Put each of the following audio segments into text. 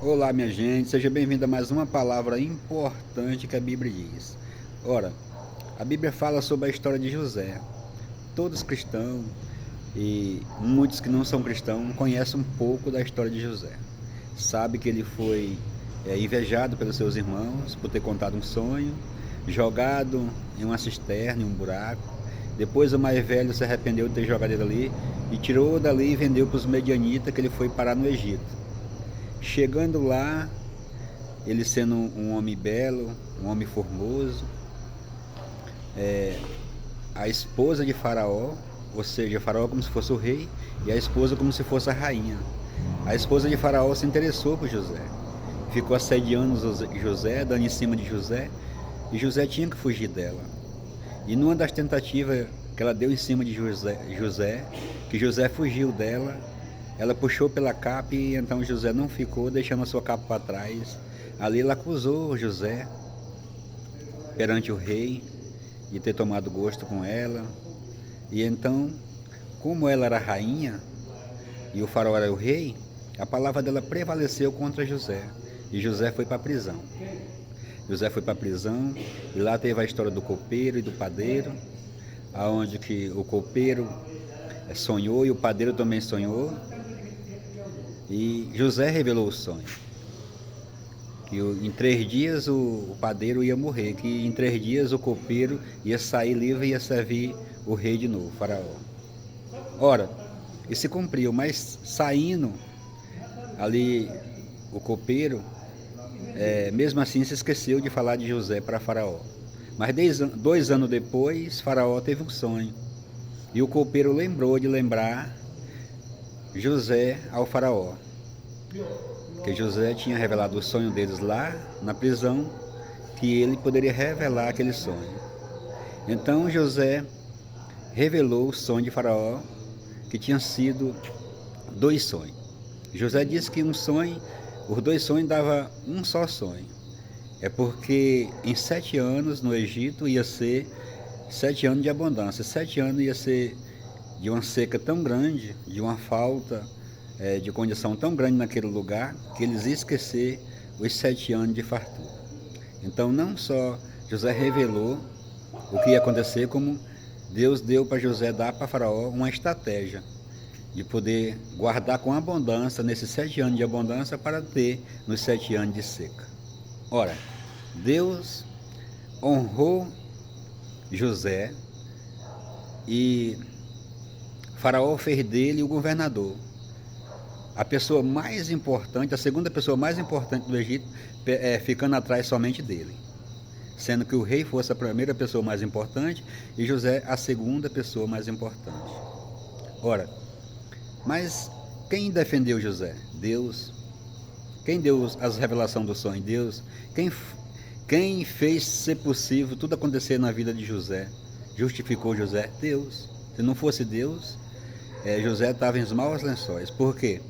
Olá, minha gente, seja bem-vindo a mais uma palavra importante que a Bíblia diz. Ora, a Bíblia fala sobre a história de José. Todos cristãos e muitos que não são cristãos conhecem um pouco da história de José. Sabe que ele foi invejado pelos seus irmãos por ter contado um sonho, jogado em uma cisterna, em um buraco. Depois o mais velho se arrependeu de ter jogado ele ali e tirou dali e vendeu para os medianitas, que ele foi parar no Egito. Chegando lá, ele sendo um homem belo, um homem formoso, a esposa de Faraó, ou seja, Faraó como se fosse o rei e a esposa como se fosse a rainha. A esposa de Faraó se interessou por José, ficou assediando José, dando em cima de José, e José tinha que fugir dela. E numa das tentativas que ela deu em cima de José, que José fugiu dela, ela puxou pela capa e então José não ficou, deixando a sua capa para trás. Ali ela acusou José perante o rei de ter tomado gosto com ela. E então, como ela era rainha e o faraó era o rei, a palavra dela prevaleceu contra José. E José foi para a prisão. José foi para a prisão e lá teve a história do copeiro e do padeiro, aonde que o copeiro sonhou e o padeiro também sonhou. E José revelou o sonho, que em 3 dias o padeiro ia morrer, que em 3 dias o copeiro ia sair livre e ia servir o rei de novo, Faraó. Ora, e se cumpriu, mas saindo ali o copeiro, mesmo assim se esqueceu de falar de José para Faraó. Mas 2 anos depois, Faraó teve um sonho, e o copeiro lembrou de lembrar José ao Faraó, que José tinha revelado o sonho deles lá na prisão, que ele poderia revelar aquele sonho. Então José revelou o sonho de Faraó, que tinha sido 2 sonhos. José disse que os 2 sonhos davam um só sonho. É porque em 7 anos no Egito ia ser 7 anos de abundância, 7 anos ia ser de uma seca tão grande, de uma falta de condição tão grande naquele lugar, que eles iam esquecer os 7 anos de fartura. Então não só José revelou o que ia acontecer, como Deus deu para José dar para Faraó uma estratégia de poder guardar com abundância nesses 7 anos de abundância para ter nos 7 anos de seca. Ora, Deus honrou José e Faraó fez dele o governador. A pessoa mais importante, a segunda pessoa mais importante do Egito, ficando atrás somente dele. Sendo que o rei fosse a primeira pessoa mais importante e José a segunda pessoa mais importante. Ora, mas quem defendeu José? Deus. Quem deu as revelações do sonho? Deus. Quem fez ser possível tudo acontecer na vida de José? Justificou José? Deus. Se não fosse Deus, José estava em maus lençóis. Por quê?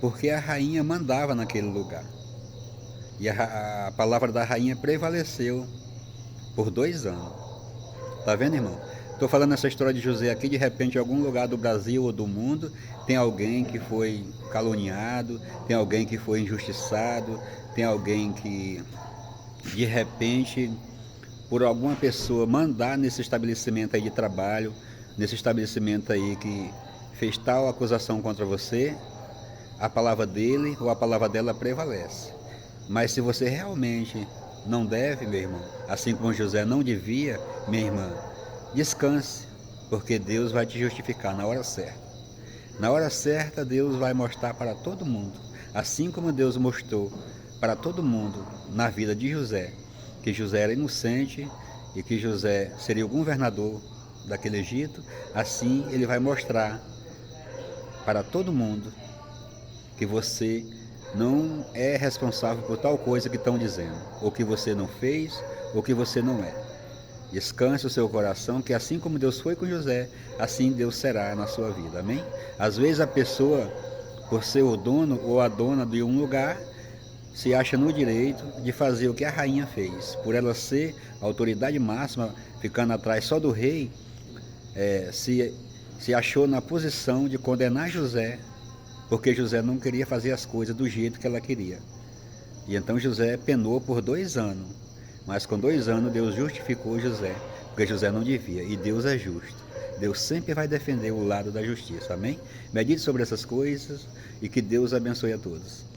Porque a rainha mandava naquele lugar. E a palavra da rainha prevaleceu por 2 anos. Tá vendo, irmão? Estou falando essa história de José aqui, de repente, em algum lugar do Brasil ou do mundo, tem alguém que foi caluniado, tem alguém que foi injustiçado, tem alguém que, de repente, por alguma pessoa mandar nesse estabelecimento aí de trabalho, nesse estabelecimento aí que fez tal acusação contra você, a palavra dele ou a palavra dela prevalece. Mas se você realmente não deve, meu irmão, assim como José não devia, minha irmã, descanse, porque Deus vai te justificar na hora certa. Na hora certa, Deus vai mostrar para todo mundo, assim como Deus mostrou para todo mundo na vida de José, que José era inocente e que José seria o governador daquele Egito, assim ele vai mostrar para todo mundo que você não é responsável por tal coisa que estão dizendo, ou que você não fez, ou que você não é. Descanse o seu coração, que assim como Deus foi com José, assim Deus será na sua vida, amém? Às vezes a pessoa, por ser o dono ou a dona de um lugar, se acha no direito de fazer o que a rainha fez. Por ela ser a autoridade máxima, ficando atrás só do rei, se achou na posição de condenar José, porque José não queria fazer as coisas do jeito que ela queria. E então José penou por 2 anos. Mas com 2 anos Deus justificou José, porque José não devia. E Deus é justo. Deus sempre vai defender o lado da justiça. Amém? Medite sobre essas coisas e que Deus abençoe a todos.